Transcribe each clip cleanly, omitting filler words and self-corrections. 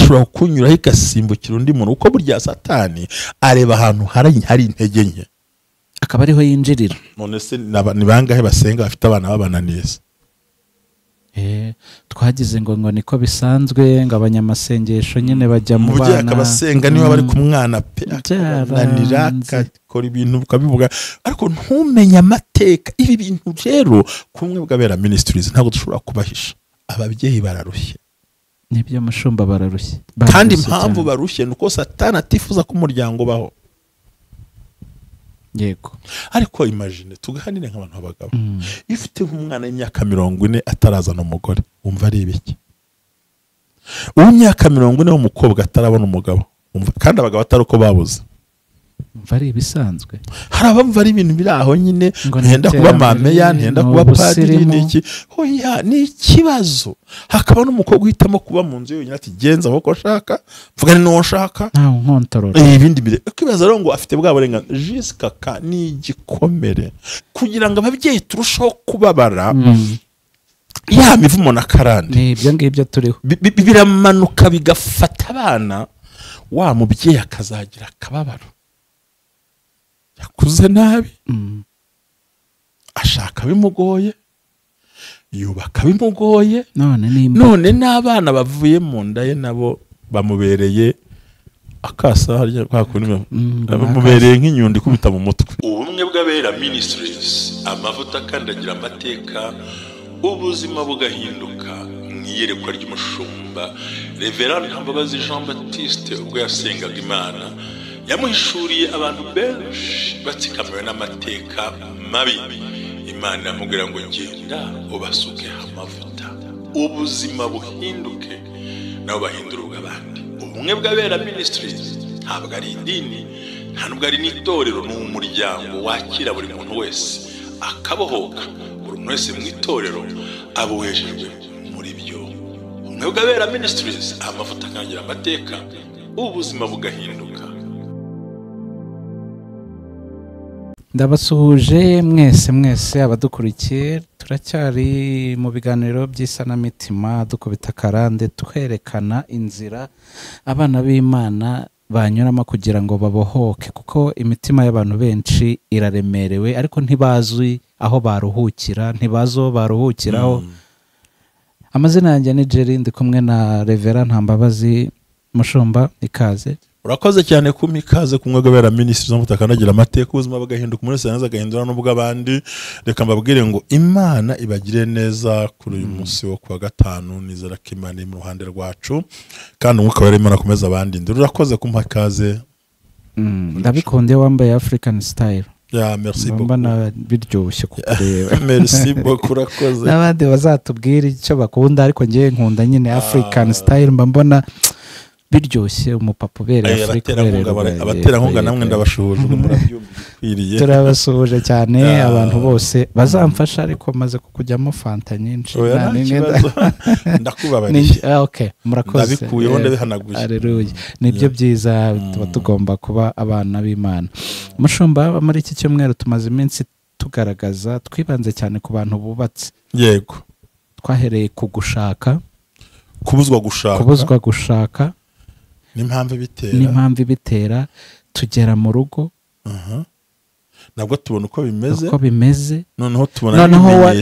ishobora kunyuraho igasimbukira undi muntu, uko burya Satani areba ahantu hari intege nke akaba ariho yinjirira. none se ni bangahe basenga bafite abana babananiza? Twagize ngo niko bisanzwe, ngo abanyamasengesho nyine bajya mu bana, akabasenga niba bari ku mwana pe akananira akakora ibintu ukabivuga, ariko ntumenye amateka. Ibi bintu rero kumwe bw'Abera Ministries ntabwo dushobora kubahisha. Ababyeyi bararushye, nibyo mushumba bararushye, kandi impamvu barushye nuko Satani atifuza ko umuryango baho. Yego, ariko imagine tuganire nk'abantu b'abagabo, ifite nk'umwana w'imyaka 40 atarazana umugore, wumva ari ibiki? Uw'imyaka 40 w'umukobwa atarabona umugabo, kandi abagabo atari uko babuze, umva ari ibisanzwe. Hari abamva ari ibintu biri aho nyine, ntenda kuba mameya, ntenda kuba padiri, n'iki hoya ni ikibazo. Hakaba n'umukobwa uhitamo kuba mu nzu yonyine, ati genza aho ushaka, vuga ni n'uwo ushaka, nta nkontorora ibindi bire. Kwibaza rero ngo afite bwa burenganzira, jiskaka ni igikomere, kugira ngo ababyeyi turushaho kubabara. Ya mivumo na karande ni ibyo ngibyo turiho, biramanuka bigafata abana, wa mubyeyi akazagira akababaro, yakuze nabi, ashaka bimugoye, yubaka bimugoye, none n'abana bavuye mu nda ye nabo bamubereye akasa, harya bamubereye nk'inyundo ikubita mu mutwe. Ubumwe bw'Abera Ministries, amavuta akandagira amateka, ubuzima bugahinduka. Mwiyerekwa ry'umushumba Reverend Ntambabazi Jean Baptiste ubwo yasengaga Imana, yamuhishuriye abantu benshi batsikamiwe n'amateka mabi. Imana yamubwira ngo genda ubasuke amavuta, ubuzima buhinduke, nabo bahindura ubw'abandi. Ubumwe bw'Abera Ministries ntabwo ari idini, nta nubwo ari n'itorero, ni umuryango wakira buri muntu wese akabohoka. Buri muntu wese mu itorero abohejejwe muri byo. Ubumwe bw'Abera Ministries, amavuta akandagira amateka, ubuzima bugahinduka. Ndabasuhuje mwese abadukurikiye, turacyari mu biganiro by'isanamitima dukubita karande, twerekana inzira abana b'Imana banyuramo kugira ngo babohoke, kuko imitima y'abantu benshi iraremerewe, ariko ntibazwi aho baruhukira, ntibazi aho baruhukiraho. Amazina yanjye ni Jerry, ndi kumwe na Reverend Ntambabazi. Mushumba, ikaze. Urakoze cyane kumpa ikaze kumwe bw'Abera Ministries amavuta akandagira amateka, ubuzima bugahinduka, umuntu wese agahindura n'ubw'abandi. Reka mbabwire ngo Imana ibagire neza kuri uyu munsi wo kuwa gatanu. Nizera ko Imana iri mu ruhande rwacu, kandi umwuka wera Imana akomeza abandi. Urakoze kumpa ikaze. Ndabikunde wambaye African style. Ya merci beaucoup. Mbona biryoshye kukureba. Merci beaucoup, urakoze. N'abandi bazatubwira icyo bakunda, ariko ngiye nkunda nyine African style, mbona biryoshye, umupapa ubereye Afrika. Abaterankunga namwe ndabashuhuje, murabyumviriye. Turabasuhuje cyane abantu bose bazamfasha, ariko maze kukujyamo fanta nyinshi. Ndakubabariye. Okay, murakoze. Ndabikuyeho ndabihanaguye. Haleluya. Nibyo byiza, tuba tugomba kuba abana b'Imana. Mushumba, muri iki cyumweru tumaze iminsi tugaragaza, twibanze cyane ku bantu bubatse. Yego. Twahereye ku gushaka, kubuzwa gushaka n'impamvu ibitera, tugera mu rugo, nabwo tubona uko bimeze, noneho tubona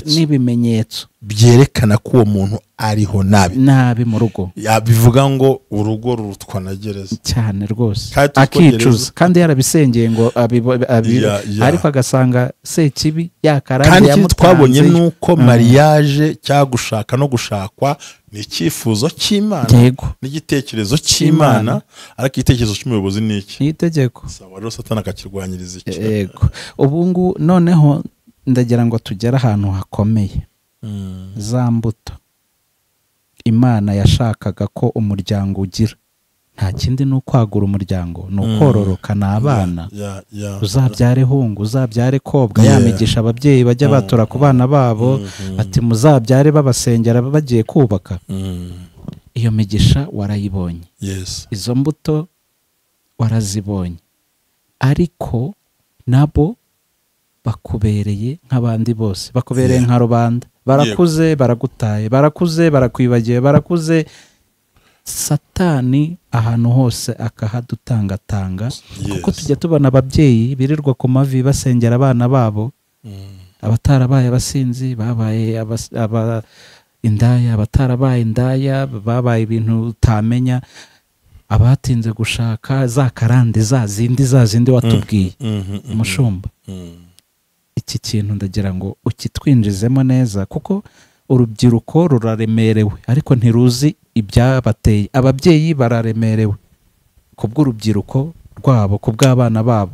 n'ibimenyetso byerekana ko uwo muntu ariho nabi mu rugo. Bivuga ngo urugo rurutwa na gereza cyane rwose, akicuza kandi yarabisengeye ngo ariko agasanga Sekibi yakarande yamutanze. Kandi twabonye nuko mariage cyagushaka no gushakwa ni icyifuzo cy'Imana, n'igitekerezo cy'Imana, ariko igitekerezo cy'umuyobozi ni iki? Ni itegeko. Sawa rero Satani akakirwanyiriza iki? Yego. Ubungu noneho ndagira ngo tugere ahantu hakomeye. Za mbuto Imana yashakaga ko umuryango ugira, nta kindi ni ukwagura umuryango, ni ukororoka n'abana. Uzabyare hungu, uzabyare kobwa, yamigisha ababyeyi bajya batura ku bana babo, ati muzabyare babasengera bagiye kubaka. Iyo migisha warayibonye, izo mbuto warazibonye, ariko nabo bakubereye nk'abandi bose, bakubereye nka rubanda. Barakuze baragutaye, barakuze barakwibagiye, barakuze Satani ahantu hose akahadutangatanga, kuko tujya tubona ababyeyi birirwa ku mavi basengera abana babo, abatarabaye abasinzi babaye indaya, abatarabaye indaya babaye ibintu utamenya, abatinze gushaka za karande za zindi watubwiye umushumba. Iki kintu ndagira ngo ukitwinjizemo neza, kuko urubyiruko ruraremerewe ariko ntiruzi ibyabateye. Ababyeyi bararemerewe kubw'urubyiruko rwabo, kubw'abana babo.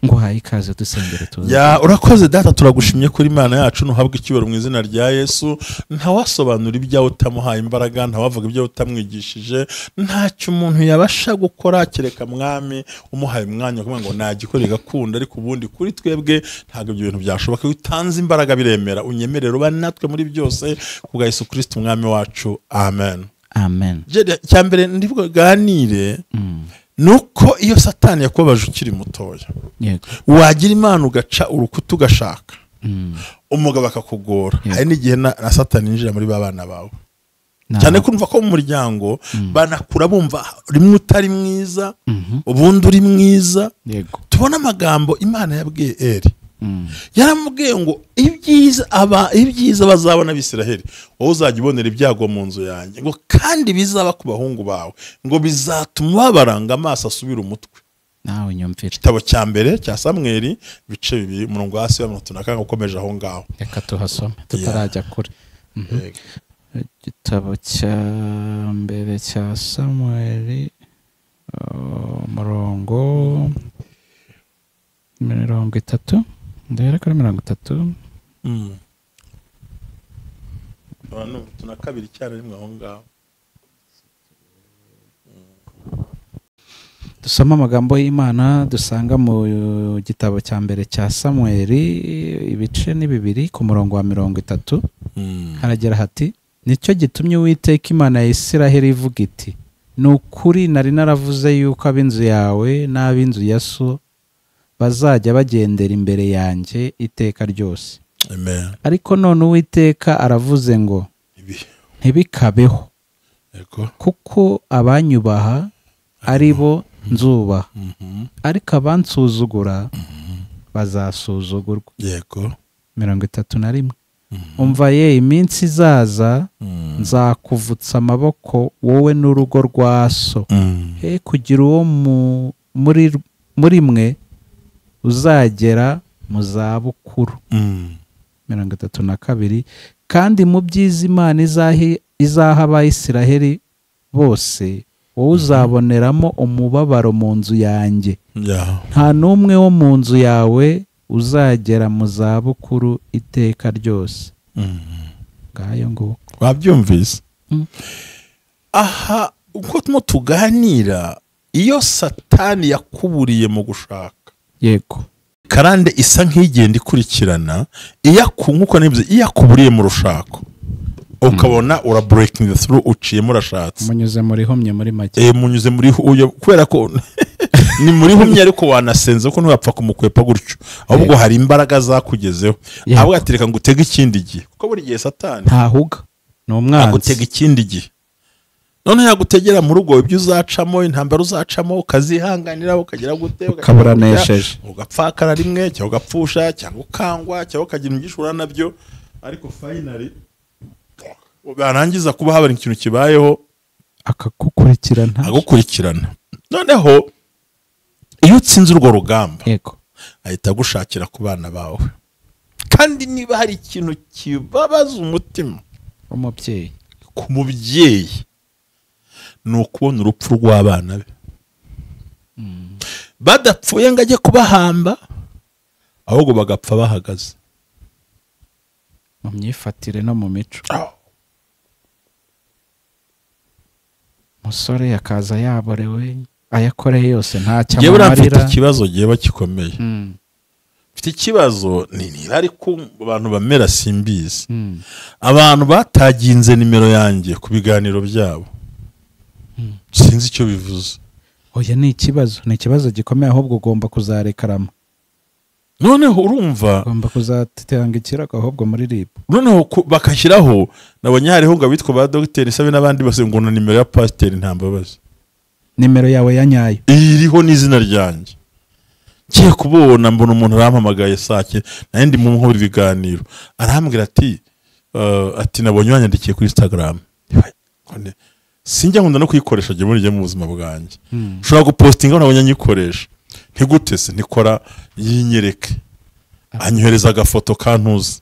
ngo haye ikaze dusengere tuze. Urakoze data, turagushimye kuri Imana yacu, nuhabwe icyubahiro mu izina rya Yesu. Ntawasobanura ibyawe utamuhaye imbaraga, ntawavuga ibyawe utamwigishije, ntacyo umuntu yabasha gukora kereka Mwami umuhaye umwanya kuvuga ngo nagikore gakunda. Ariko ubundi kuri twebwe ntabwo ibyo bintu byashoboka. Utanze imbaraga biremera, unyemerere uba natwe muri byose kubwa Yesu Kristo umwami wacu. Amen. Amen. Cyambere ndivuga ganire nuko iyo Satani yakubabaje ukiri mutoya, wagira Imana ugaca urukuta ugashaka umugabo akakugora, hari n'igihe na Satani yinjira muri babana bawe, cyane kumva ko mu muryango banakura bumva rimwe utari mwiza ubundi uri mwiza. Tubona amagambo Imana yabwiye Eli, yaramubwiye ngo ibyiza bazabona Abisiraheli wowe uzajya ubonera ibyago mu nzu yanjye, ngo kandi bizaba ku bahungu bawe, ngo bizatuma babaranga amaso asubira umutwe. Nawe nyumvira igitabo cya mbere cya Samweli bice 2 umurongo hasi wa 35 ukomeje aho ngaho. Reka tuhasome tutarajya kure. Igitabo cya mbere cya Samweli umurongo 30 ndahera kuri 30. Abantu tunakabiri cyane rimwe aho ngaho. Dusoma amagambo y'Imana dusanga mu gitabo cya mbere cya Samweli ibice ni 2 ku murongo wa 30. Haragira hati, nicyo gitumye Uwiteka Imana ya Isiraheli ivuga iti, nukuri nari naravuze yuko ab'inzu yawe n'ab'inzu ya so bazajya bagendera imbere yanjye iteka ryose. Amen. Ariko none Uwiteka aravuze ngo ntibikabeho, kuko abanyubaha ari bo nzubaha, ariko abansuzugura bazasuzugurwa. 31. Umva ye, iminsi izaza nzakuvutsa amaboko wowe n'urugo rwa so, he kugira uwo muri mwe uzagera mu zabukuru. 32. Kandi mu byiza Imana izaha Abisiraheli bose wowe uzaboneramo umubabaro mu nzu yanjye. Nta n'umwe wo mu nzu yawe uzagera mu zabukuru iteka ryose. Ngayo ngo wabyumvise. Aha uko tuganira, iyo Satani yakuburiye mu gushaka, yego, karande isa nk'igenda ikurikirana, nkuko nivuze, iyo yakuburiye mu rushako ukabona ura breaking through, uciye murashatse, munyuze muri humye muri make, munyuze muri kubera ko ni muri humye, ariko wanasenze ko ntiwapfa kumukwepa gutyo, ahubwo hari imbaraga zakugezeho. Ahubwo atereka ngo utege ikindi gihe, kuko buri gihe Satani ntahuga ni umwanzi, agutega ikindi gihe. None yagutegera mu rugo ibyo uzacamo, intambara uzacamo, ukazihanganira, ukagira gute, ukaburanesheje, ugapfakara rimwe cyangwa ugapfusha cyangwa ukangwa cyangwa ukagira igishura nabyo, ariko finally barangiza kuba habari ikintu kibayeho akagukurikirana. Noneho iyo utsinze urwo rugamba, yego, ahita agushakira ku bana bawe. Kandi niba hari ikintu kibabaza umutima umubyeyi, ku mubyeyi, ni ukubona urupfu rw'abana be badapfuye ngo ajye kubahamba, ahubwo bagapfa bahagaze mu myifatire no mu mico. Musore yakaza yaborewe, ayakoreye yose ntacyo amarira. Mfite ikibazo gihe gikomeye. Mfite ikibazo niba ari ku abantu bamera simbizi, abantu bataginze nimero yanjye ku biganiro byabo, sinzi icyo bivuze. Oya, ni ikibazo gikomeye, ahubwo ugomba kuzarekarama. noneho urumva ugomba kuzatanga ikirego ahubwo muri RIB. noneho bakashyiraho nabonye hariho ngo abitwa ba Dr Sabe n'abandi bose ngo na nimero ya pasiteri Ntambabazi, nimero yawe ya nyayo iriho n'izina ryanjye. Kiye kubona mbona umuntu arampamagaye sake naye ndi mu nkuru ibiganiro arambwira ati nabonye wanyandikiye kuri Instagram. Sinjya nkunda no kuyikoresha je muri mu buzima bwanjye. Ushobora gupostinga nabonye nyikoresha ntigute se nikora yinyereke anyohereza agafoto kantuza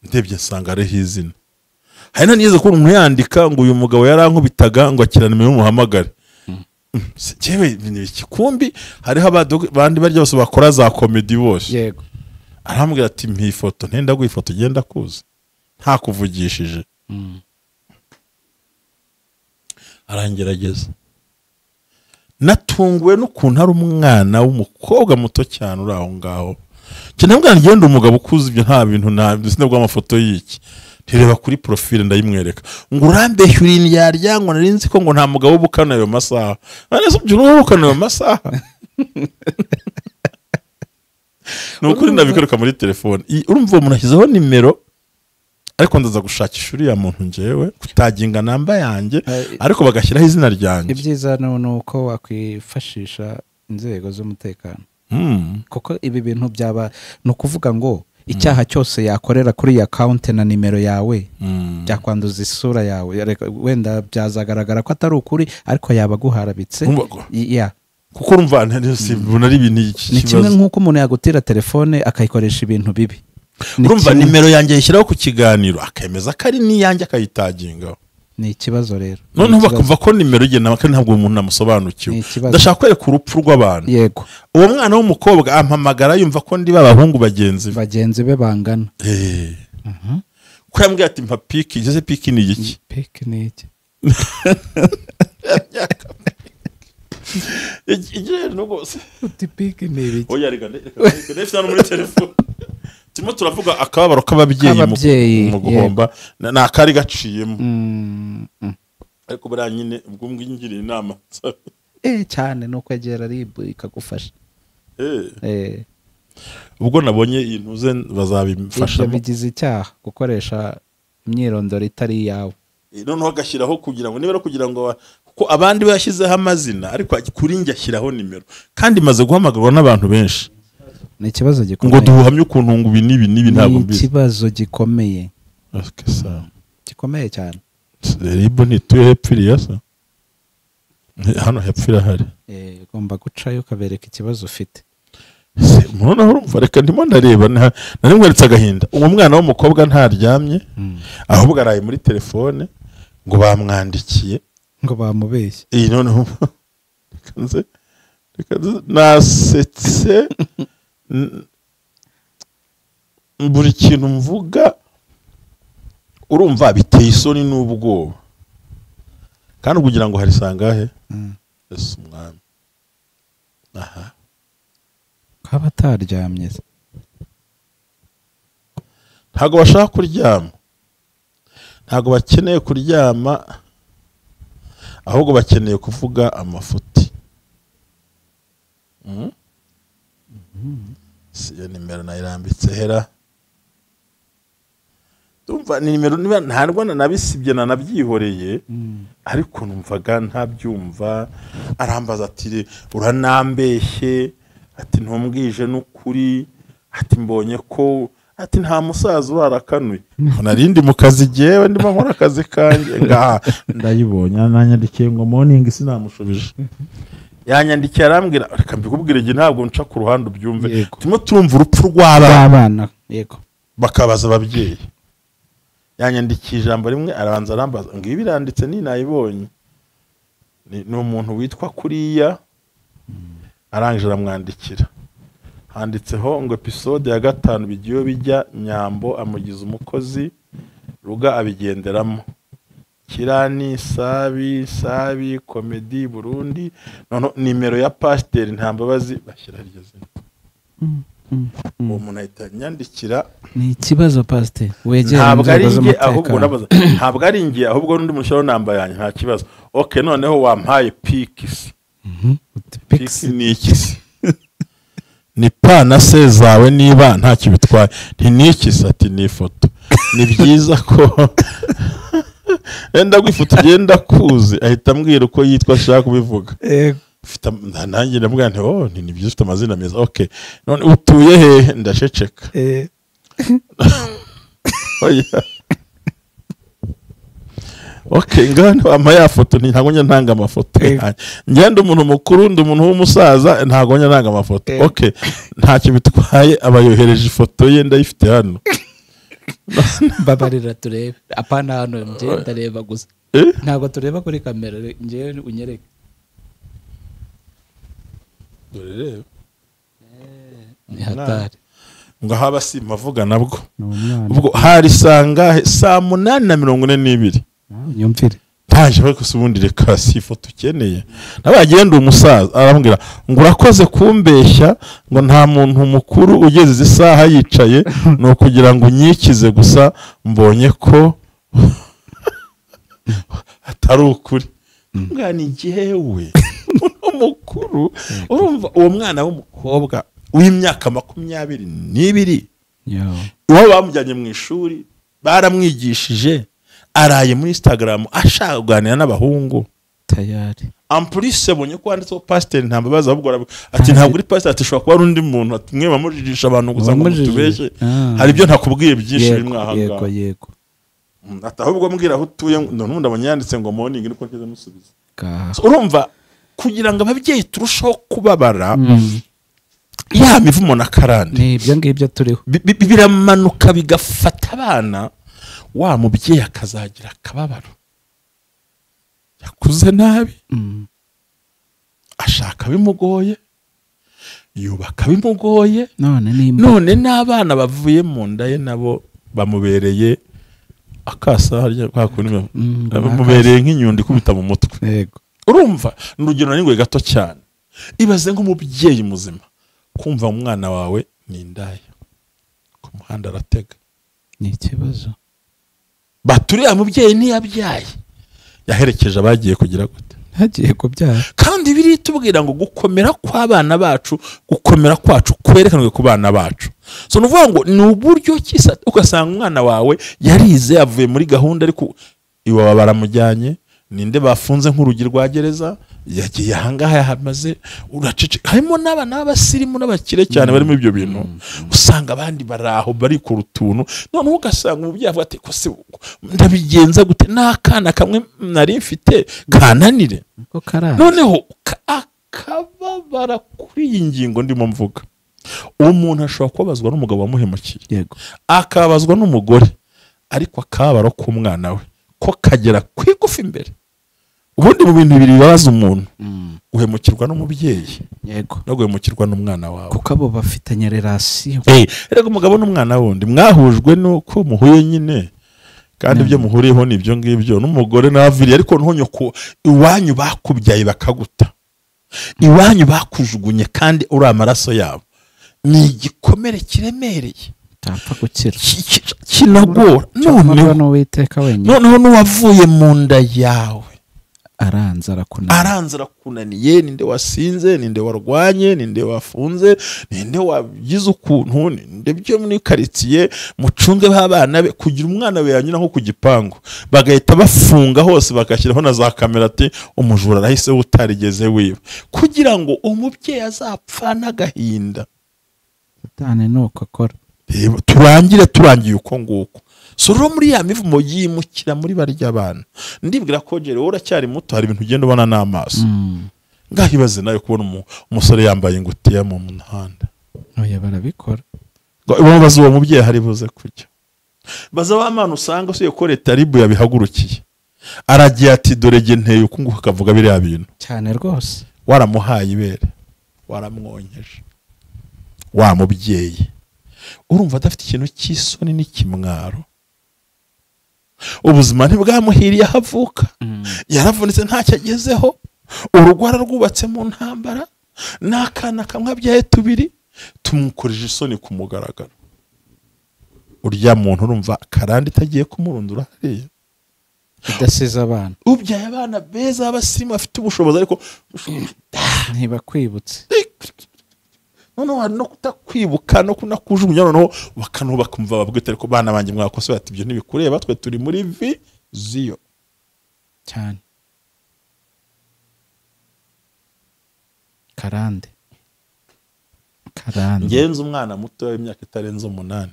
ndebye nsanga ari hizina. Hari nanize ko umuntu yandika ngo uyu mugabo yarankubitaga ngo akirana nimero muhamagare. Jewe ikikumbi hariho abandi barya bose bakora za comedy bose. Yego. Arambwira ati mpi ifoto ntenda guifoto genda kuza nta kuvugishije. Arangerageza. Natunguwe n'ukuntu ari umwana w'umukobwa muto cyane uri aho ngaho. Kinambwa ngenda umugabo ukuze ibyo nta bintu sinabwo amafoto y'iki. Ntireba kuri profile ndayimwereka. Ngo urambeshye uri yaryangwa narinzi ko ngo nta mugabo ubukana ayo masaha. Nane so byuno ubukana ayo masaha. Nukuri ndabikoreka muri telefone. Urumva umuntu ashyizeho nimero ariko ndaza gushakisha uriya muntu njewe kutaginga namba yanjye ariko bagashyiraho izina ryanjye. Ibyiza nuko wakwifashisha inzego z'umutekano. Kuko ibi bintu byaba no kuvuga ngo icyaha cyose yakorera kuri iyi account na nimero yawe byakwanduza isura yawe, wenda byazagaragara ko atari ukuri ariko yaba guharabitse. Kuko urumva ntibona ari ibintu ni kimwe nk'uko umuntu yagutira telefone akayikoresha ibintu bibi. Urumva nimero yanjye yishyiraho ku kiganiro akemeza ko ari niyanjye akayitagingaho. Ni ikibazo rero. Noneho bakumva ko nimero igena kandi ntabwo umuntu namusobanukiwe. Ndashaka kwereka urupfu rw'abantu. Yego. Uwo mwana w'umukobwa ampamagara yumva ko ndi babahungu bagenzi be bangana. Ko yambwiye ati mpa piki, ngeze piki ni iki? Piki ni iki? Igere no gose. Uti piki ni iki? Oya reka ndefite no muri telefone. Timo turavuga akababaro k'ababyeyi mu guhomba na akari gaciyemo. Ariko buriya nyine ubwo ngingiriye inama cyane no kwegera RIB ikagufasha. Ubwo nabonye intuze bazabimfasha. Bigize icyaha gukoresha imyirondoro itari yawe. Noneho agashyiraho kugira ngo nibera kugira ngo kuko abandi bashyizeho amazina ariko kuri njye ashyiraho nimero kandi maze guhamagarwa n'abantu benshi. Ni ikibazo gikomeye. Ngo duhamye ukuntu ngo ibi ntabwo mbizi. Ni ikibazo gikomeye. Gikomeye cyane. RIB ntituye hepfiriya sa. Hano hepfira hari. Ugomba gucayo ukabereka ikibazo ufite. Noneho urumva reka ndimo ndareba narimweretsa agahinda. Uwo mwana w'umukobwa ntaryamye ahubwo araye muri telefone ngo bamwandikiye ngo bamubeshye. Noneho nasetse buri kintu mvuga urumva biteye isoni n'ubwoba kandi kugira ngo harisangahe Yesu umwami. Kaba ataryamye ntago bashaka kuryama, ntago bakeneye kuryama ahubwo bakeneye kuvuga amafuti. Siyo nimero nayirambitse hera. Ndumva ni nimero ntabwo nabisibye nabyihoreye ariko numvaga ntabyumva. Arambaza ati uranambeshye, ati ntumbwije n'ukuri, ati mbonye ko ati nta musaza urarakanuye. Narindi mu kazi jewe ndimo nkora akazi kanjye ngaha ndayibonye nanyandikiye ngo morning sinamushubije. Yanyandikiye arambwira reka mbikubwire nge ntabwo nca ku ruhande ubyumve. Timo turumva urupfu rw'abana. Yego. Bakabaza ababyeyi. Yanyandikiye ijambo rimwe arabanza arambaza ngo ibi biranditse ni nayibonye. Ni umuntu witwa kuriya arangije aramwandikira. Handitseho ngo episode ya 5 bigiyo bijya Nyambo amugize umukozi Ruga abigenderamo. Kirani sabi comedy Burundi. None nimero ya pasiteri Ntambabazi bashyira iryo zina. Umuntu ahita nyandikira. Ni ikibazo pasiteri wegera inzego z'umutekano. Ntabwo ari ngiye ahubwo n'undi mushyiraho namba yanjye nta kibazo. Okay noneho wampaye pikisi. Pikisi ni iki? ni pana se zawe niba ntacyo bitwaye ntiniki ati ni ifoto ni byiza ko enda gwifoto ugenda kuzi ahita ambwira uko yitwa ashaka kubivuga ufite nanjye ndamubwira nti oh ni byiza ufite amazina meza okay none utuye he ndasheceka oya okay ngano amaya foto ntago nya ntanga amafoto ngende umuntu mukuru ndi umuntu w'umusaza ntago nya ntanga amafoto okay ntacyo bitwaye abayohereje ifoto ye ndayifite hano babarira turebe apana hano nje ndareba gusa ntago tureba kuri kamera nje unyereke dore ni hatari ngo haba si mavuga nabwo ubwo hari sanga saa 8:42 nyumvire ntaje bako subundi reka si ifoto ukeneye nabagenda umusaza arambwira ngo urakoze kumbeshya ngo nta muntu mukuru ugeze isaha yicaye no kugira ngo unyikize gusa mbonye ko atari ukuri ngani jewe umukuru urumva uwo mwana w'umukobwa w'imyaka 22 uwo bamujyanye mu ishuri baramwigishije araye muri Instagram ashaka kuganira n'abahungu tayari ampulise bonye ko wanditseho pasteur ntambabaza ahubwo ati ntabwo uri pasteur ati shobora kuba ari undi muntu ati mwe bamujijisha abantu gusa ngo tubeshe hari ibyo ntakubwiye byinshi bimwahanga yego ati ahubwo mbwira aho utuye none ndabanyanditse ngo morning niko kiza musubiza urumva kugira ngo ababyeyi turushaho kubabara ya mivumo na karande ni ibyo ngibyo turiho biramanuka bigafata abana wa mubyeyi akazagira akababaro yakuze nabi ashaka bimugoye yubaka bimugoye none n'abana bavuye mu nda ye nabo bamubereye akasa harya kwakunimwe bamubereye nk'inyundi kubita mu mutwe urumva n'urugero n'ingwe gato cyane ibaze nk'umubyeyi muzima kumva umwana wawe ni indaya ku muhanda aratega ni ikibazo baturiye mubyeyi ntiyabyaye yaherekeje abagiye kugira gute hagiye kubyara kandi biri tubwira ngo gukomera kw'abana bacu gukomera kwacu kwerekanwe ku bana bacu so nuvuga ngo ni uburyo kisa ugasanga umwana wawe yarize yavuye muri gahunda ariko iwa baramujyanye ninde bafunze nk'urugi rwa gereza yagiye ahangaha yahamaze uracece harimo n'abana b'abasirimu n'abakire cyane bari muri ibyo bintu usanga abandi baraho bari ku rutuntu none ugasanga umubyeyi avuga ati ko se ndabigenza gute n'akana kamwe nari mfite kananire noneho akababara kuri iyi ngingo ndimo mvuga uwo muntu ashobora kubabazwa n'umugabo wamuhemukiye yego akababazwa n'umugore ariko akababaro k'umwana we ko kagera kwigufa imbere ubundi mu bintu bibiri bibabaza umuntu uhemukirwa n'umubyeyi yego no guhemukirwa n'umwana wawe kuko abo bafitanye relation rego umugabo n'umwana wundi mwahujwe nuko muhuye nyine kandi ibyo muhuriyeho ni ibyo ngibyo n'umugore n'abaviri ariko ntunyoko iwanyu bakubyaye bakaguta iwanyu bakujugunye kandi uri amaraso yabo ni igikomere kiremereye tapfa gukira kinagora noneho n'uwiteka wenyine noneho n'uwavuye mu nda yawe aranza arakunaniye ninde wasinze ninde warwanye ninde wafunze ninde wagize ukuntu ninde byo muri karitsiye mucunge b'abana be kugira umwana we yanyura nko ku gipangu bagahita bafunga hose bagashyiraho na za kamera ati umujura arahise utarigeze wiba kugira ngo umubyeyi azapfa n'agahinda satani nuko akora turangiye uko nguko so rero muri ya mivumo yimukira muri barya abana ndibwira ko jere uracyari muto hari ibintu ugenda ubona n'amaso ngahibaze nayo kubona umusore yambaye ingutiya mu muhanda oya barabikora babaza uwo mubyeyi hari buze kujya baza abana usanga usiye ko leta ribu yabihagurukiye aragiye ati dore ge nteye uko nguko akavuga biriya bintu cyane rwose waramuhaye ibere waramwonyeje wa mubyeyi urumva adafite ikintu cy'isoni n'ikimwaro ubuzima ntibwamuhiriye ahavuka yaravunitse ntacyo agezeho urugwara rwubatse mu ntambara n'akana kamwe abyaye tubiri tumukoreje isoni ku mugaragaro urya muntu urumva karandi itagiye kumurundura hariya udasize abana ubyaye abana beza b'abasirimu bafite ubushobozi ariko ntibakwibutse noneho hari no kutakwibuka no kunakujugunya noneho bakumva babwite ariko bana banjye mwakose bati ibyo ntibikureba twe turi muri viziyo cyane. Karande ngenze umwana muto w'imyaka itarenze 8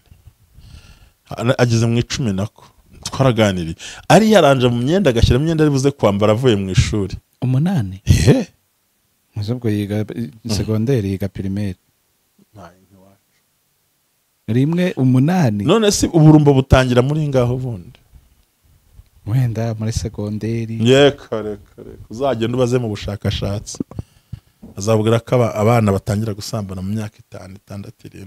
ageze mu 10 nako twaraganiriye ari yaranje mu myenda agashyira imyenda ari buze kwambara avuye mu ishuri 8 muzobwo yiga segonderi yiga primaire rimwe 8 none si uburumbo butangira muri ngaho bundi wenda muri segonderi kare uzagenda ubaze mu bushakashatsi azabwira ko abana batangira gusambana mu myaka 5, 6, 7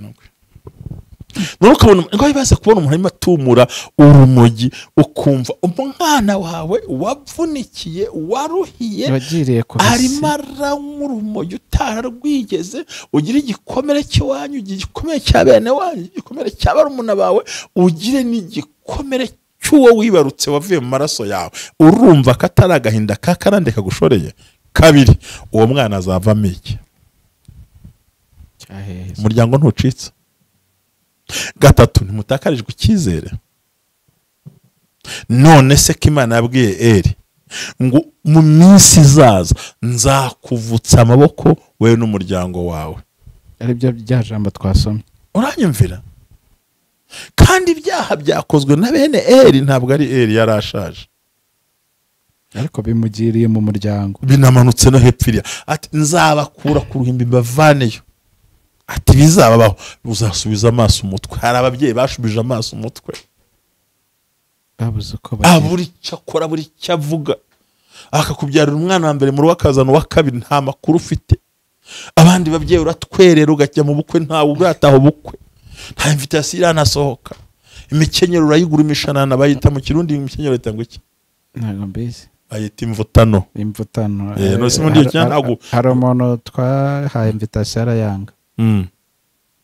none ukabona ngo bibaze kubona umuntu arimo atumura urumogi ukumva umwana wawe wavunikiye waruhiye arimo aranywa urumogi utararwigeze ugira igikomere cy'iwanyu igikomere cya bene wanyu igikomere cya barumuna bawe ugire n'igikomere cy'uwo wibarutse wavuye mu maraso yawe urumva ko atari agahinda kakarande kagushoreye. Kabiri uwo mwana azavamo iki? Umuryango ntucitse. Gatatu ntimutakarijwe icyizere. None se ko Imana yabwiye Eli ngo mu minsi izaza nzakuvutsa amaboko wewe n'umuryango wawe. Ari byo bya jambo twasomye. Uranyumvira? Kandi ibyaha byakozwe na bene Eli ntabwo ari Eli yarashaje. Ariko bimugiriye mu muryango. Binamanutse no hepfiriya. Ati nzabakura ku ruhimbi mbavaneyo. Ati bizababaho uzasubiza amaso umutwe. Hari ababyeyi bashubije amaso umutwe. Babuze uko buri cyakora buri cyavuga. Akakubyarira umwana wa mbere mu ruwakazano wa kabiri nta makuru ufite. Abandi babyeyi uratwerera ugajya mu bukwe ntawe urataho bukwe. Nta invitation iranasohoka. Imikenyero urayigura imishanana bayita mu Kirundi imikenyero itangwa iki? Ntago mbizi. Ayita imvutano. No simundi cyantago. Hari umuntu twahaye invitation arayanga.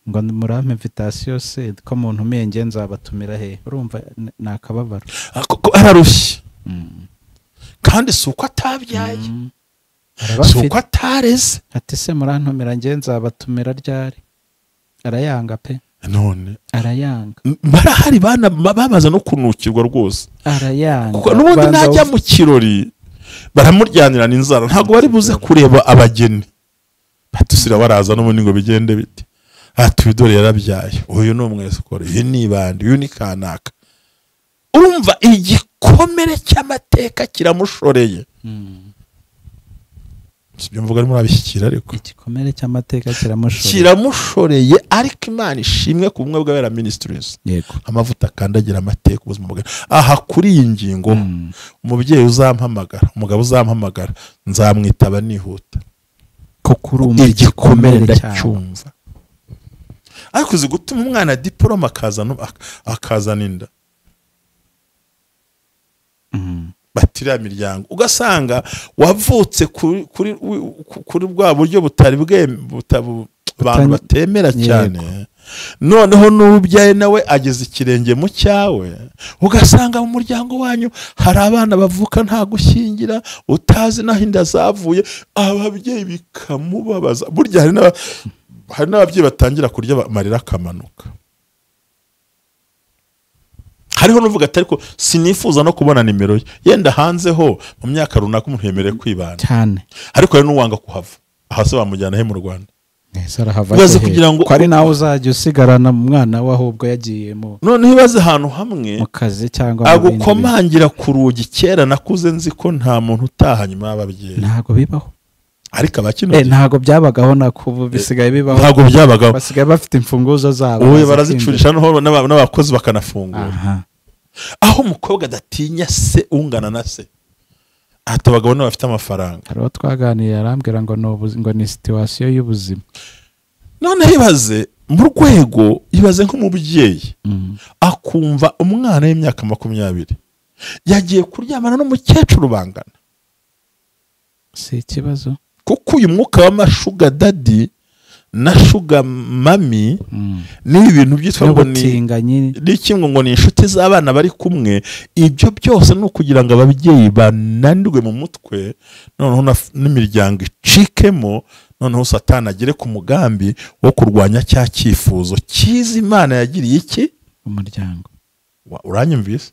Ngo murampe invitation se ko muntu menge nzabatumira he. Urumva nakababaro. Ararushye. Kandi suko atabyaye. Suko atareze. Ati se murantumira nge nzabatumira ryari. Arayanga pe. None arayanga. Barahari bana bamaze no kunukirwa rwose. Arayanga. Kuko nubundi najya mu kirori baramuryanira n'inzara ntago bari buze kureba abageni. Batusira baraza n'ubundi ngo bigende biti. Atubidore yarabyaye. Uyu no mwese ukora. Iyi ni bandi, uyu ni kanaka. Urumva igikomere cy'amateka kiramushoreye. Sibyo mvuga ari murabishyikira ariko igikomere cy'amateka kiramushoreye ariko Imana ishimwe ku bumwe bw'abera ministries. Yego. Amavuta kandagira amateka ubuzima bwawe. Aha kuri iyi ngingo umubyeyi uzampamagara, umugabo uzampamagara nzamwitaba nihuta. Kuko urumva igikomere ndacyumva. Ariko uzi gutuma umwana diploma akazana inda. Batira miryango ugasanga wavutse kuri bwa buryo butari abantu batemera cyane. Noneho n'ubyaye nawe ageze ikirenge mu cyawe ugasanga mu muryango wanyu hari abana bavuka nta gushyingira utazi naho inda zavuye ababyeyi bikamubabaza. Burya hari n'ababyeyi batangira kurya amarira akamanuka. Hariho nuvuga ati ariko sinifuza no kubona nimero ye. Yenda hanze ho mu myaka runaka umuntu yemereye kwibana cyane. Ariko hari n'uwanga kuhava. Ahase bamujyana he mu Rwanda. Nese arahava. Baze kugira ngo kwari nawe uzajya usigarana mu mwana wahubwo yagiyemo. None ibaze ahantu hamwe mu kazi cyangwa agukomangira ku rugi kera nakuze nzi ko nta muntu utaha nyuma y'ababyeyi. Ntago bibaho. Ariko abakino ntago byabagaho nakubu bisigaye bibaho. Ntago byabagaho. Basigaye bafite imfunguzo zabo. Oye barazicurisha n'abakozi bakanafungura. Aho umukobwa adatinya se ungana na se. Ati abagabo n'abafite amafaranga. Hariho twaganiriye arambwira ngo ni situation y'ubuzima. None hibaze mu rwego ibaze nk'umubyeyi akumva umwana w'imyaka 20 yagiye kuryamana n'umukecuru bangana. Si ikibazo. Kuko uyu mwuka w'amashuga daddy na sugar mami ni ibintu byitwa ngo ni kimwe ngo ni inshuti z'abana bari kumwe. Ibyo byose no kugira ngo ababyeyi bananirwe mu mutwe noneho n'imiryango icikemo noneho Satani agere ku mugambi wo kurwanya cya cyifuzo cyiza Imana yagiriye iki umuryango. Uranyumvise?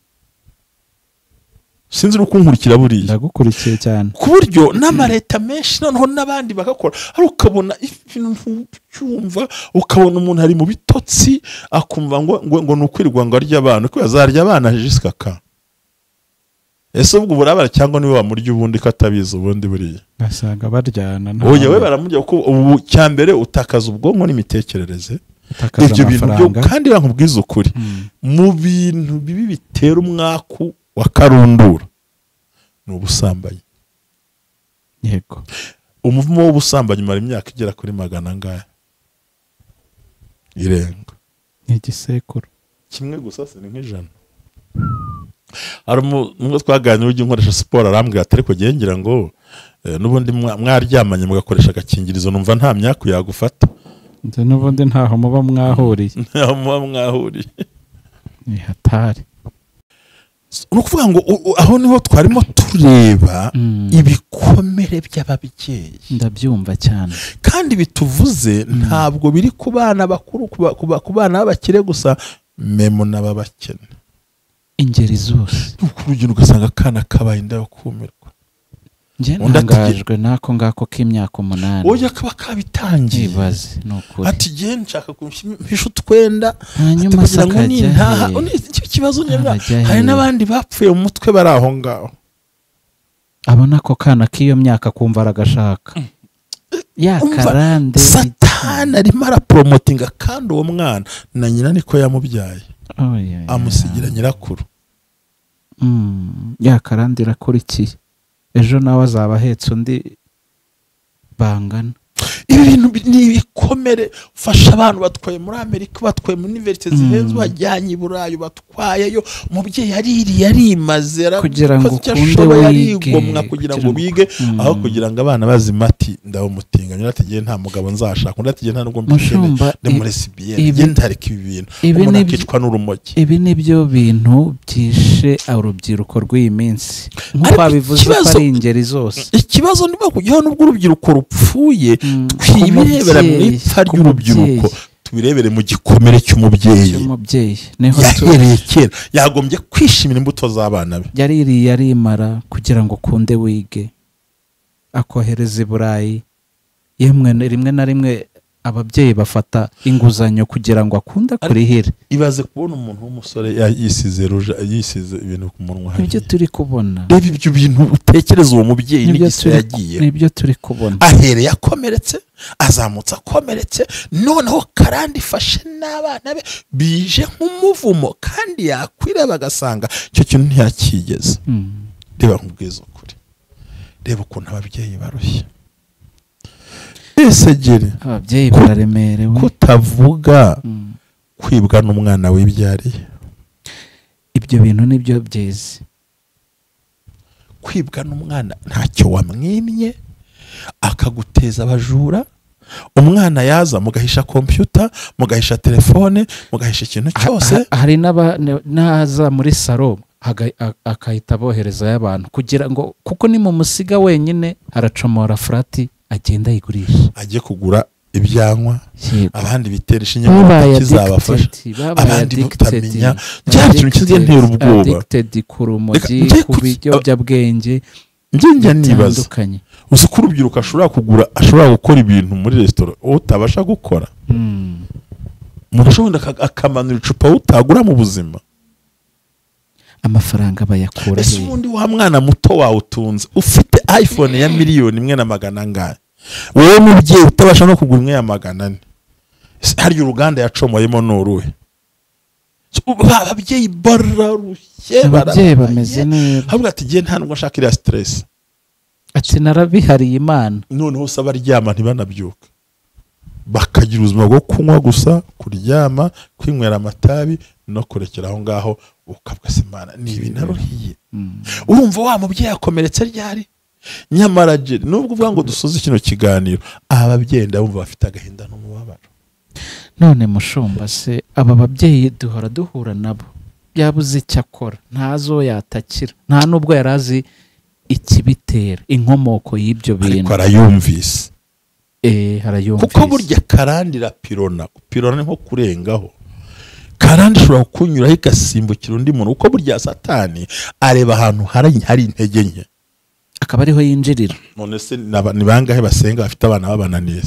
Sinzi uko nkurikira buriya. Ndagukurikiye cyane. Ku buryo n'amareta menshi noneho n'abandi bagakora ari ukabona ibintu cyumva, ukabona umuntu ari mu bitotsi akumva ngo nukwirirwa ngo arya abantu, ko yazarya abana jiska ka. Ese ubwo burabara cyangwa niwe wamurya ubundi katabiza ubundi buriya. Basanga baryana. Oya we baramurya ko ubu cyambere utakaza ubwonko n'imitekerereze. Ibyo bintu byo kandi bankubwiza ukuri. Mu bintu bibi bitera umwaku wa karundura ni ubusambanyi. Yego. Umuvumo w'ubusambanyi mara imyaka igera kuri 100 ngahe irenga. Igisekuru kimwe gusa se ni nk'ijana. Arimo twaganira ujye nkoresha siporo arambwira atari ko ngira ngo nubundi mwaryamanye mugakoresha agakingirizo numva nta myaka yagufata. Nze nubundi ntaho muba mwahuriye. Ntaho muba mwahuriye. Ni hatari. Nukuvuga ngo aho niho twarimo tureba ibikomere by'ababyeyi. Ndabyumva cyane. Kandi bituvuze ntabwo biri ku bana bakuru ku bana b'abakire gusa, memo n'ababakene. Ingeri zose. Urugendo ugasanga kana kabaye inda kumirwa. Nje ntangajwe nako ngako k'imyaka 8. Oya kaba kabitangiye. Ibaze nukuri. nshaka kumpisha utwenda. Hanyuma sakajya. Icyo kibazo nyabwa. Hari n'abandi bapfuye mu mutwe bari aho ngaho. Abona ko kana k'iyo myaka kumva aragashaka. Yakarande. Satani arimo arapromotinga kandi uwo mwana na nyina niko yamubyaye. Amusigira nyirakuru. Yakarandira kuri iki. Ejo nawe azaba ahetse undi bangana. Ibi bintu ni ibikomere. Fasha abantu batwaye muri Amerika, batwaye mu university zihenze, bajyanye i Burayi, batwayeyo umubyeyi yaririye arimaze kugira ngo kunde wigomwa kugira ngo bige, aho kugira ngo abana bazimati ndawo mutinga nyirategeye nta mugabo nzashaka, ndategeye nta nubwo mbikene ne muri CBN gentarika ibi bintu umuntu akicwa n'urumogi. Ibi nibyo bintu byishe urubyiruko rw'iyi minsi, nkuko bivuze ko ari ingeri zose. Ikibazo niba kujyaho n'ubwo urubyiruko rupfuye, twibirebera mu ipfa ry'urubyiruko, tubirebere mu gikomere cy'umubyeyi. Yahereye kera yagombye kwishimira imbuto z'abana be. Yaririye arimara kugira ngo kunde wige, akohereza i Burayi. Yemwe rimwe na rimwe ababyeyi bafata inguzanyo kugira ngo akunde kurihira. Ibaze kubona umuntu w'umusore yisize ibintu ku munwa. Ibyo turi kubona. Reba ibyo bintu utekereza uwo mubyeyi n'igise yagiye. Nibyo turi kubona. Ahereye akomeretse, azamutse akomeretse, noneho karandi ifashe n'abana be bije nk'umuvumo, kandi yakwira bagasanga icyo kintu ntiyakigeze. Reba nkubwiza ukuri. Reba ukuntu ababyeyi barushye. Esegere ababyeyi bararemerewe. Kutavuga kwibwa n'umwana wibyariye. Ibyo bintu nibyo byeze. Kwibwa n'umwana ntacyo wamwimye, akaguteza abajura. Umwana yaza mugahisha computer, mugahisha telefone, mugahisha ikintu cyose. Hari naza muri salo akahita bohereza y'abantu kugira ngo, kuko ni mu musiga wenyine aracomora frati agenda yigurisha, ajye kugura ibyanywa. Abandi bitera ishinge mu kizabafasha, abandi mutamenya cyari kintu kizentera ubwoba. Addicted ku rumogi, ku biyobyabwenge. Njye nibaza uzi ko urubyiruko ashobora gukora ibintu muri restaurant utabasha gukora. Murashobora akamanura icupa utagura mu buzima. Amafaranga bayakura. Ese ubundi wa mwana muto wawe utunze ufite iPhone ya 1,100,000 ngahe, wowe mubyeyi utabasha no kugura 1,400,000, hari uruganda yacomoyemo n'uruhe? Ababyeyi bararushye, ababyeyi bameze neza. Ahubwo ati giye nta nubwo nshaka iriya stress. Ati narabihariye Imana. Noneho usaba aryama ntibanabyuka, bakagira ubuzima bwo kunywa gusa, kuryama, kwinywera amatabi no kurekera aho ngaho. Ukabwa se Imana ni ibintu naruhiye. Urumva wa mubyeyi akomeretse ryari? Nyamara je nubwo uvuga ngo dusoze kino kiganiro, ababyeyi ndabumva bafite agahinda n'umubabaro. None mushumba se aba babyeyi duhora duhura nabo, yabuze icyo akora, ntazo yatakira, nta nubwo yarazi ikibitera, inkomoko y'ibyo bintu. Ariko arayumvise. harayumvise kuko burya karandira pirona ni nko kurengaho. Karandi ishobora kunyuraho igasimbukira undi muntu, uko burya Satani areba ahantu hari intege nke akaba ariho yinjirira. None se ni bangahe basenga bafite abana babananiye?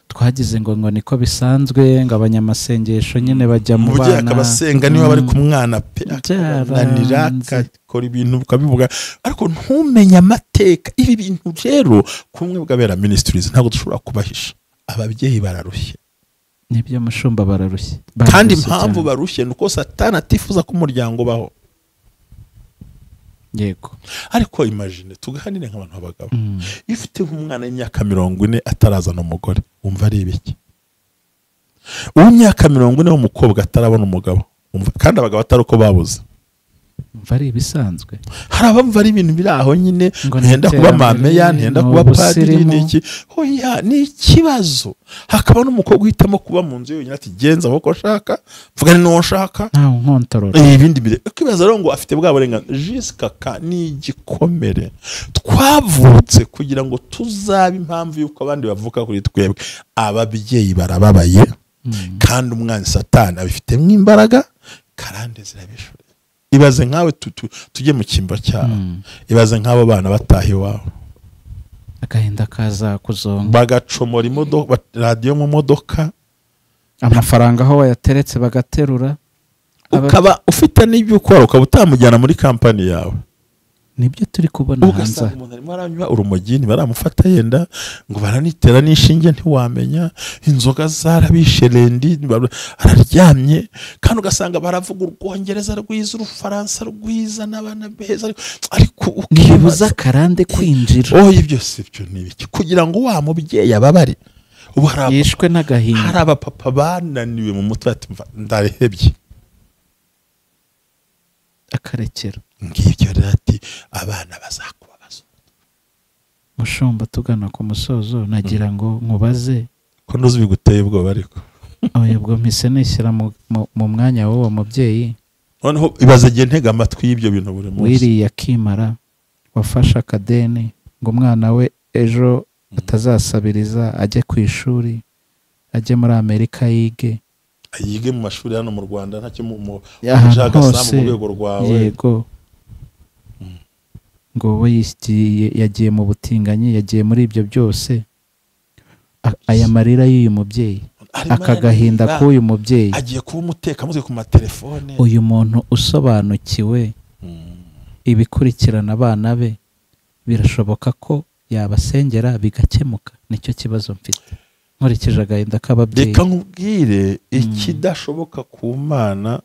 Twagize ngo niko bisanzwe, ngo abanyamasengesho nyine bajya mu bana, akabasenga niba bari ku mwana pe akananira akakora ibintu ukabivuga, ariko ntumenye amateka. Ibi bintu rero kumwe bw'abera ministries ntabwo dushobora kubahisha. Ababyeyi bararushye, nibyo mushumba bararushye, kandi impamvu barushye nuko Satani atifuza ko umuryango baho. Yego, ariko imagine tuganire nk'abantu b'abagabo, iyo ufite nk'umwana w'imyaka 40 atarazana umugore, wumva ari ibiki? Uw'imyaka 40 w'umukobwa atarabona umugabo, kandi abagabo atari uko babuze, umva ari ibisanzwe. Hari abamva ari ibintu biri aho nyine, ntenda kuba mameya, ntenda kuba padiri, n'iki hoya ni ikibazo. Hakaba n'umukobwa uhitamo kuba mu nzu yonyine, ati genza aho ko shaka, mvuga ni no nshaka, nta nkontorora ibindi bire. Ukibaza rero ngo afite bwa burenganzira, jiska ni igikomere twavutse kugira ngo tuzabe impamvu yuko abandi bavuka kuri twebwe. Ababyeyi barababaye, kandi umwana Satani abifitemo imbaraga, karande zirabishura. Ibaze nkawe tujye mu cyimbo cyawe, ibaze nk'abo bana bataha iwawe, agahinda kaza kuzonga, bagacomora imodoka, radio mu modoka, amafaranga aho wayateretse bagaterura, ukaba ufite n'ibyo ukora, ukaba utamujyana muri kampani yawe. Nibyo turi kubona hanze. Ugasanga umuntu arimo aranywa urumogi, baramufata yenda ngo baranitera n'ishinge ntiwamenya, inzoga zarabishe rendi, araryamye, kandi ugasanga baravuga Urwongereza rwiza, Urufaransa rwiza, n'abana beza, ariko ukibuza karande kwinjira. Ibyo si byo nibiki kugira ngo wa mubyeyi ababare. Ubu yishwe n'agahinda, hari abapapa bananiwe mu mutwe, ati ndarehebye, akarekera. Ngibyo rero ati abana bazakubabaza. Mushumba, tugana ku musozo, nagira ngo nkubaze ko ntuzi biguteye ubwoba, ariko ubwo mpise nishyira mu mwanya w'uwo mubyeyi. Noneho ibaze igihe ntega amatwi y'ibyo bintu buri munsi. Wiriya Kimara wafashe akadeni ngo umwana we ejo atazasabiriza, ajye ku ishuri, ajye muri Amerika yige mu mashuri hano mu Rwanda, ntacyo mu hose mu rwego rwawe. Yego, ngo we yagiye mu butinganyi, yagiye muri ibyo byose. Aya marira y'uyu mubyeyi, akagahinda k'uyu mubyeyi, agiye kuba umutekamutwe ku matelefone. Uyu muntu usobanukiwe ibikurikirana abana be, birashoboka ko yabasengera bigakemuka. Nicyo kibazo mfite, nkurikije agahinda k'ababyeyi. Reka nkubwire, ikidashoboka ku Mana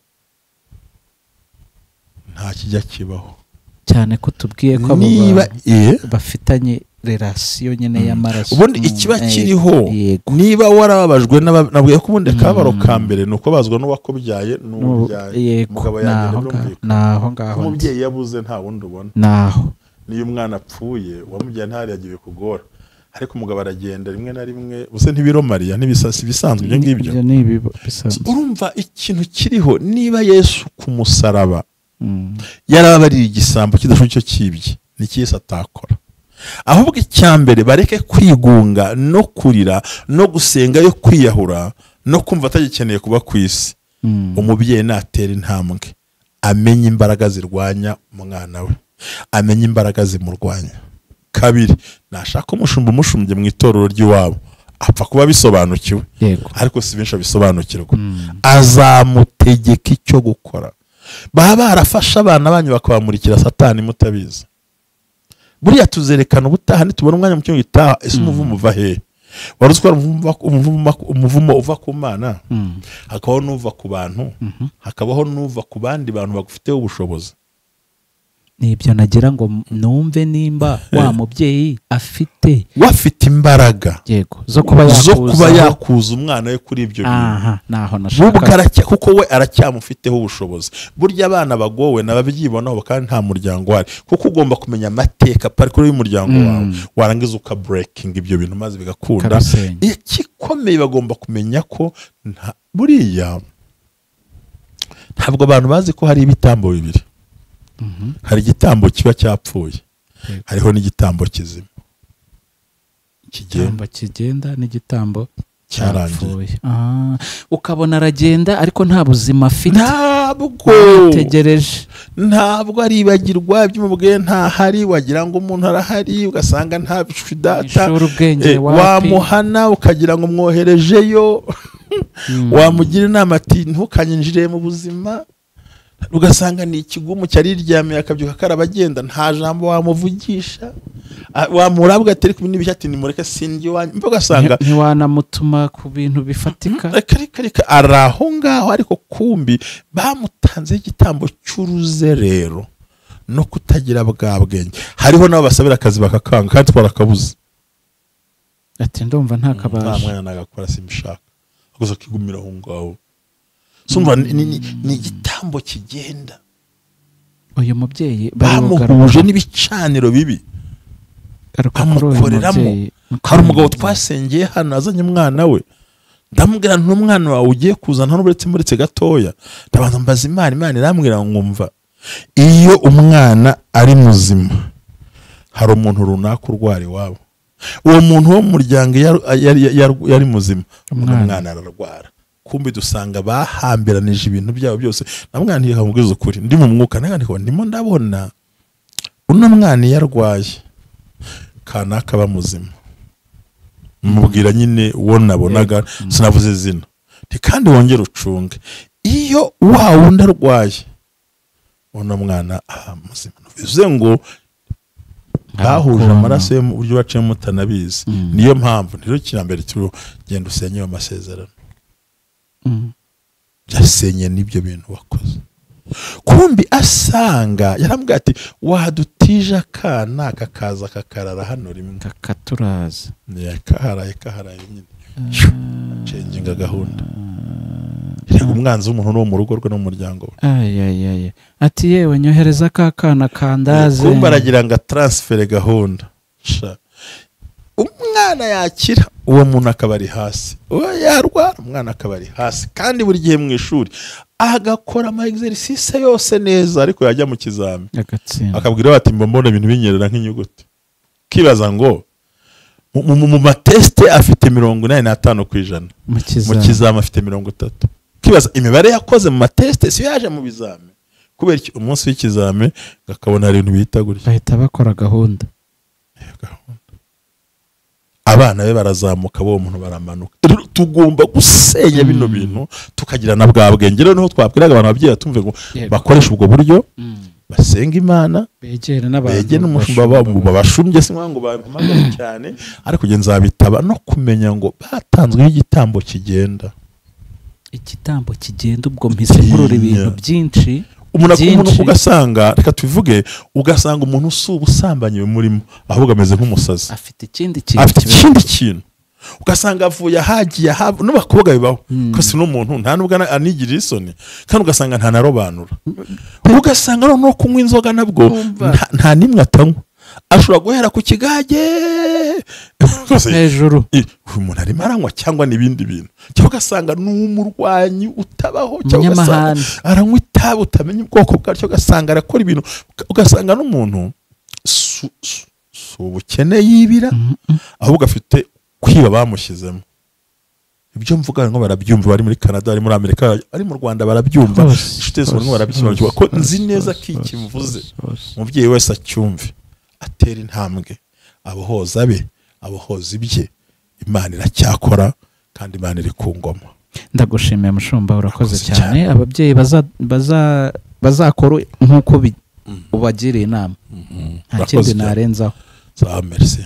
nta kijya kibaho, cyane ko tubwiye ko bafitanye relasiyo nyine y'amaraso. Ubundi ikiba kiriho, niba warababajwe nabwiye ko ubundi akabaro ka mbere ni uko bazwa n'uwakubyaye n'ubyaye. Umugabo yagiye naho ngaho, umubyeyi yabuze nta wundi ubona, naho niyo umwana apfuye wamubyaye ntari yagiye kugora, ariko umugabo aragenda rimwe na rimwe. Buse ntibiromariya n'ibisasi bisanzwe ibyo ngibyo. Urumva ikintu kiriho, niba Yesu ku musaraba yarababariye igisambo kidashoboye cyo kibye, niki Yesu atakora? Ahubwo icyambere bareke kwigunga no kurira no gusenga yo kwiyahura no kumva atagikeneye kuba ku isi. Umubyeyi natera intambwe, amenye imbaraga zirwanya umwana we, amenye imbaraga zimurwanya. Kabiri, nashaka umushumbye mu itorero ry'iwabo, apfa kuba bisobanukiwe, ariko si benshi bisobanukirwa. Azamutegeka icyo gukora. Baba barafasha abana banyu bakabamurikira Satani mutabizi. Buriya tuzerekana ubutaha nitubona umwanya mu cyo gitaha, ese umuvumo uva he? Waruzwa umuvumo uva ku Mana, hakabaho n'uva ku bantu, hakabaho n'uva ku bandi bantu bagufiteho ubushobozi. Nibyo nagira ngo numve nimba wa mubyeyi wafite imbaraga, yego, zo kuba yakuza umwana we kuri ibyo bintu. Naho nashaka kuko we aracyamufiteho ubushobozi. Burya abana bagowe nababyibonaho, kandi nta muryango wari, kuko ugomba kumenya amateka parikuru y'umuryango wawe, warangiza uka breaking ibyo bintu maze bigakunda. Ikikomeye bagomba kumenya ko buriya ntabwo abantu bazi ko hari ibitambo bibiri. Hari igitambo kiba cyapfuye, hariho n'igitambo kizima. kigenda n'igitambo cyarapfuye. Ukabona aragenda ariko nta buzima afite, ntabwo tegereje, ntabwo aribagirwa iby'umubwiye ntahari, wagira ngo umuntu arahari ugasanga nta data, wamuhana ukagira ngo mwoherejeyo, wamugira inama ati ntukanyinjire mu buzima, ugasanga ni ikigumu cyari ryamye akabyuka karabagenda, nta jambo wamuvugisha, wamurabwa atari ku bintu byati nimureke sinjye wanyu, ugasanga ntiwanamutuma ku bintu bifatika, reka araho ngaho, ariko kumbi bamutanzeho igitambo cy'uruzerero no kutagira bwa bwenge. Hariho nabo basabira akazi bakakanga kandi twarakabuze, ati ndumva nta kabasha, mwana nagakora simbishaka, gusa kigumira aho ngaho. Sumva ni igitambo kigenda. Uyu mubyeyi bamuhuje n'ibicaniro bibi bamukoreramo. Hari umugabo twasengeye hano azanye umwana we, ndamubwira n'umwana wawe ugiye kuzana n'uretse gatoya, ndabanza mbaza Imana irambwira ngo ngumva iyo umwana ari muzima hari umuntu runaka urwara iwabo, uwo muntu wo mu muryango yari muzima, umwana ararwara. Kumbi dusanga bahambiranije ibintu byabo byose. Na mwana ntikamubwiza ukuri, ndi mu mwuka ndimo ndabona uno mwana yarwaye kanaka ba muzima, mubwira nyine uwo nabonaga, sinavuze izina, kandi wongera ucunge iyo wa wundi arwaye uno mwana muzima, bivuze ngo bahuje amaraso yo mu buryo bacemo mutanabizi. Niyo mpamvu rero kirambere turi genda usenye ayo masezerano, byasenye n'ibyo bintu wakoze. Kumbi asanga yarambwira ati wadutije akana kakaza kakarara hano rimwe kakaturaza, kaharaye nyine cenginga gahunda. Umwanzi w'umuntu no mu rugo rwe no mu muryango we, ati yewe nyohereza kakana kandaze, kumba aragira ngo transfere gahunda. Umwana yakira, uwo muntu akaba ari hasi, uwo yarwara umwana akaba ari hasi, kandi buri gihe mu ishuri agakora ama exercice yose neza, ariko yajya mu kizami akabwira bati mbona ibintu binyerera nk'inyuguti. Kibaza ngo mu mateste afite 85%, mu kizami afite 30%. Kibaza imibare yakoze mu mateste si yaje mu bizami, kubera umunsi w'ikizami gakabona ari ibintu bita gutya, bahita bakora gahunda. Abana be barazamuka, bo umuntu baramanuka. Tugomba gusenya bino bintu tukagira na bwa bwenge. Rero niho twabwiraga abantu ababyeyi batumve ngo bakoresha ubwo buryo, basenga Imana, begere n'abantu, begere n'umushumba babashumbye, si ngo bampamagare cyane, ariko kugenza bitaba no kumenya ngo batanzwe igitambo kigenda. Igitambo kigenda ubwo mpise nkurura ibintu byinshi. Umuntu ugasanga, reka tuvuge, ugasanga umuntu usubusambanye murimo ahubwo ameze nk'umusazi, afite ikindi kintu, ugasanga avuye hagiye n'abakobwa bibaho ko si n'umuntu nta nubwo anigirira isoni, kandi ugasanga nta narobanura, ugasanga no kunywa inzoga nabwo nta nimwe atanywa, ashobora guhera ku kigage hejuru, umuntu arimo aranywa cyangwa n'ibindi bintu, cyangwa ugasanga n'umurwanyi utabaho, cyangwa aranywa itabi utamenya ubwoko bwaryo, ugasanga arakora ibintu, ugasanga n'umuntu si ubukene yibira, ahubwo afite kwiba bamushyizemo. Ibyo mvuga ngo barabyumva, bari muri Canada, bari muri Amerika, bari mu Rwanda barabyumva, inshuti zose barabisobanukirwa ko nzi neza ko iki mvuze umubyeyi wese acyumve, atera intambwe, abohoza be, abohoza ibye, Imana iracyakora kandi Imana iri ku ngoma. Ndagushimiye mushumba, urakoze cyane. Ababyeyi bazakora nk'uko ubagiriye inama, nta kindi narenzaho. Merci.